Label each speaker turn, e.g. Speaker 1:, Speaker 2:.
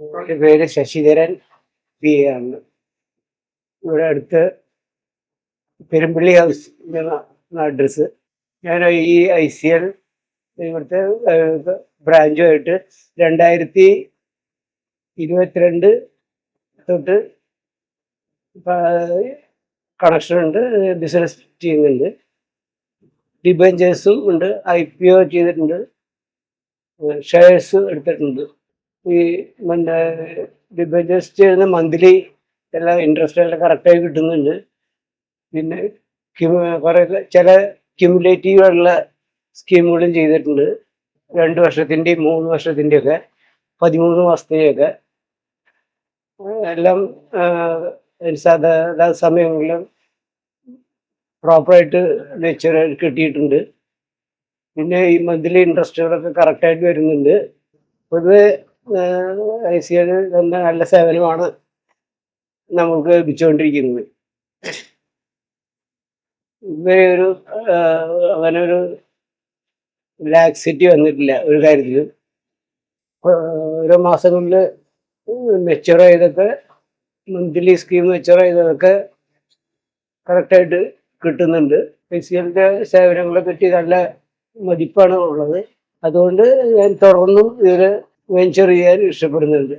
Speaker 1: എൻ്റെ പേര് Sasidharan P A ആണ്. ഇവിടെ അടുത്ത് പെരുമ്പള്ളി ഹൗസ് അഡ്രസ്സ്. ഞാൻ ഈ ICL ഇവിടുത്തെ ബ്രാഞ്ചുമായിട്ട് 2022 തൊട്ട് കണക്ഷൻ ഉണ്ട്, ബിസിനസ് ചെയ്യുന്നുണ്ട്. ഡിബഞ്ചേഴ്സും ഉണ്ട്, IPO ചെയ്തിട്ടുണ്ട്, ഷെയർസ് എടുത്തിട്ടുണ്ട്. ഈ ഡിബഞ്ചേഴ്സ് ചെയ്യുന്ന മന്ത്ലി എല്ലാ ഇൻട്രസ്റ്റ് എല്ലാം കറക്റ്റായി കിട്ടുന്നുണ്ട്. പിന്നെ കുറേ ചില ക്യുമുലേറ്റീവുള്ള സ്കീമുകളും ചെയ്തിട്ടുണ്ട്. 2 വർഷത്തിൻ്റെയും 3 വർഷത്തിൻ്റെയൊക്കെ 13 മാസത്തിൻ്റെയൊക്കെ എല്ലാം സമയങ്ങളിലും പ്രോപ്പറായിട്ട് ലെക്ചർ കിട്ടിയിട്ടുണ്ട്. പിന്നെ ഈ മന്ത്ലി ഇൻട്രസ്റ്റുകളൊക്കെ കറക്റ്റായിട്ട് വരുന്നുണ്ട്. പൊതുവെ ICL തന്നെ നല്ല സേവനമാണ് നമുക്ക് ലഭിച്ചുകൊണ്ടിരിക്കുന്നത്. ഇതുവരെ അങ്ങനെ ഒരു ലാക്സിറ്റി വന്നിട്ടില്ല ഒരു കാര്യത്തിലും. ഓരോ മാസങ്ങളിൽ മെച്ചുവർ ചെയ്തൊക്കെ മന്ത്ലി സ്കീം മെച്ചുവർ ചെയ്തതൊക്കെ കറക്റ്റായിട്ട് കിട്ടുന്നുണ്ട്. ICLൻ്റെ സേവനങ്ങളെ പറ്റി നല്ല മതിപ്പാണ് ഉള്ളത്. അതുകൊണ്ട് ഞാൻ തുടർന്നും ഇതിൽ വെഞ്ചർ ചെയ്യാൻ ഇഷ്ടപ്പെടുന്നുണ്ട്.